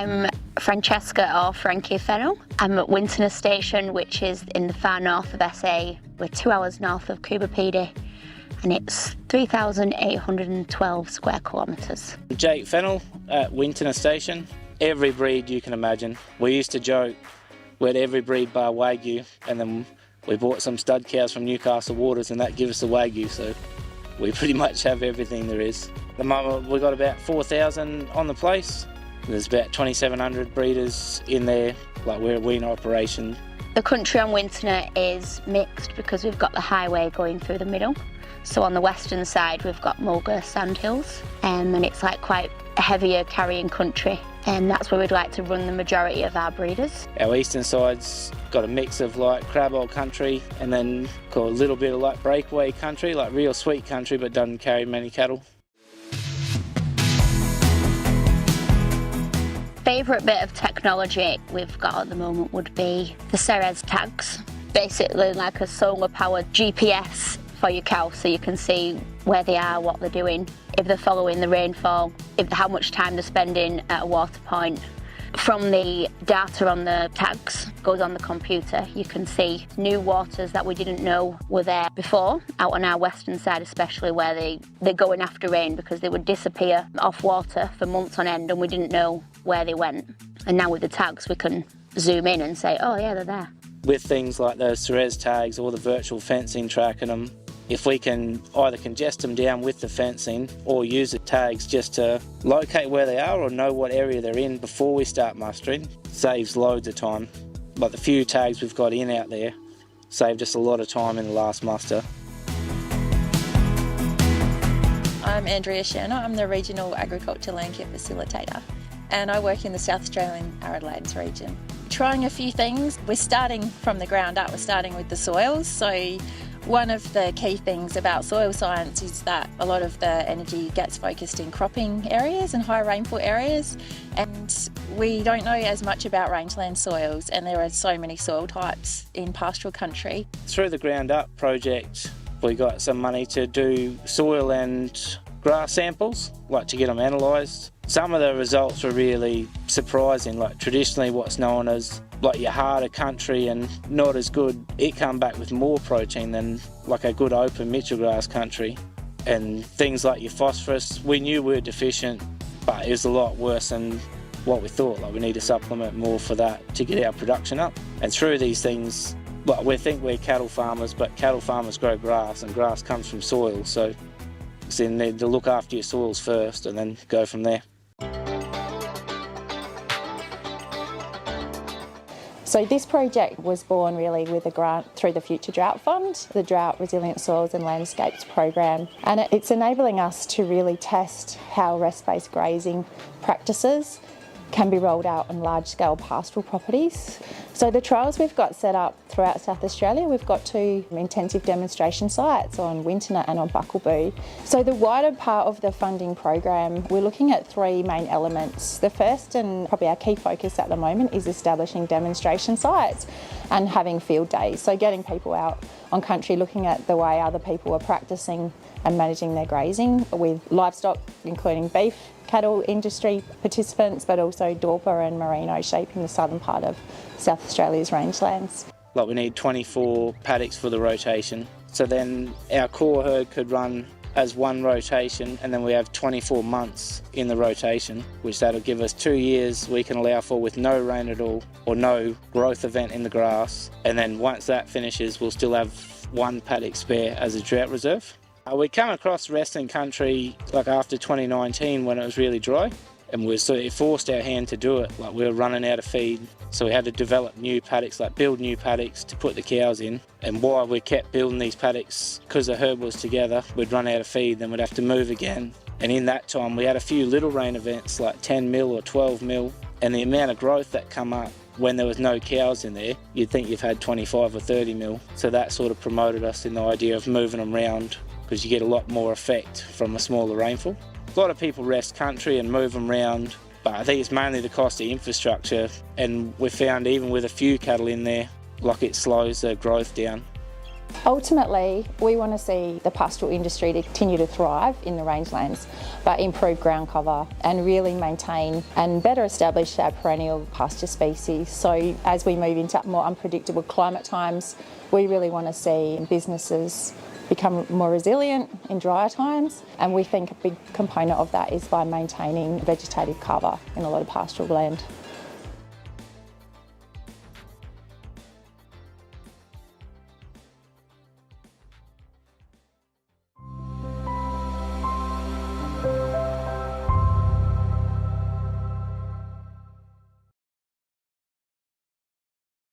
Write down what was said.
I'm Francesca or Frankie Fennel. I'm at Wintinna Station, which is in the far north of SA. We're 2 hours north of Coober and it's 3,812 square kilometres. Jake Fennel at Wintinna Station. Every breed you can imagine. We used to joke we had every breed bar Wagyu, and then we bought some stud cows from Newcastle Waters and that gives us the Wagyu, so we pretty much have everything there is. At the moment we've got about 4,000 on the place. There's about 2,700 breeders in there, like we're a weaner operation. The country on Wintinna is mixed because we've got the highway going through the middle. So on the western side we've got Mulga sandhills, and it's like quite a heavier carrying country, and that's where we'd like to run the majority of our breeders. Our eastern side's got a mix of like crab oil country and then got a little bit of like breakaway country, like real sweet country but doesn't carry many cattle. Favourite bit of technology we've got at the moment would be the Ceres tags. Basically like a solar powered GPS for your cow, so you can see where they are, what they're doing, if they're following the rainfall, how much time they're spending at a water point. From the data on the tags goes on the computer, you can see new waters that we didn't know were there before, out on our western side especially, where they're going after rain, because they would disappear off water for months on end and we didn't know where they went. And now with the tags we can zoom in and say, oh yeah, they're there. With things like those Ceres tags or the virtual fencing tracking them, if we can either congest them down with the fencing or use the tags just to locate where they are or know what area they're in before we start mustering, saves loads of time. Like the few tags we've got in out there saved us a lot of time in the last muster. I'm Andrea Sherner, I'm the Regional Agriculture Land Care Facilitator, and I work in the South Australian Arid Lands region. Trying a few things, we're starting from the ground up, we're starting with the soils. So one of the key things about soil science is that a lot of the energy gets focused in cropping areas and high rainfall areas, and we don't know as much about rangeland soils, and there are so many soil types in pastoral country. Through the Ground Up project we got some money to do soil and grass samples, like to get them analysed. Some of the results were really surprising, like traditionally what's known as like your harder country and not as good, it come back with more protein than like a good open Mitchell grass country. And things like your phosphorus, we knew we were deficient, but it was a lot worse than what we thought. Like we need to supplement more for that to get our production up. And through these things, like we think we're cattle farmers, but cattle farmers grow grass and grass comes from soil. So you need to look after your soils first and then go from there. So this project was born really with a grant through the Future Drought Fund, the Drought Resilient Soils and Landscapes program, and it's enabling us to really test how rest-based grazing practices can be rolled out on large-scale pastoral properties. So the trials we've got set up throughout South Australia, we've got 2 intensive demonstration sites on Wintinna and on Buckleboo. So the wider part of the funding program, we're looking at 3 main elements. The first and probably our key focus at the moment is establishing demonstration sites and having field days. So getting people out on country, looking at the way other people are practicing and managing their grazing with livestock, including beef, cattle industry participants, but also Dorper and Merino sheep in the southern part of South Australia's rangelands. Like we need 24 paddocks for the rotation. So then our core herd could run as one rotation, and then we have 24 months in the rotation, which that'll give us 2 years we can allow for with no rain at all or no growth event in the grass. And then once that finishes, we'll still have 1 paddock spare as a drought reserve. We come across resting country like after 2019 when it was really dry, and we sort of forced our hand to do it. Like we were running out of feed, so we had to develop new paddocks, like build new paddocks to put the cows in. And while we kept building these paddocks, because the herd was together, we'd run out of feed, then we'd have to move again. And in that time we had a few little rain events like 10 mil or 12 mil, and the amount of growth that come up when there was no cows in there, you'd think you've had 25 or 30 mil. So that sort of promoted us in the idea of moving them around, because you get a lot more effect from a smaller rainfall. A lot of people rest country and move them around, but I think it's mainly the cost of infrastructure, and we found even with a few cattle in there, like it slows the growth down. Ultimately, we want to see the pastoral industry to continue to thrive in the rangelands, but improve ground cover and really maintain and better establish our perennial pasture species. So as we move into more unpredictable climate times, we really want to see businesses become more resilient in drier times, and we think a big component of that is by maintaining vegetative cover in a lot of pastoral land.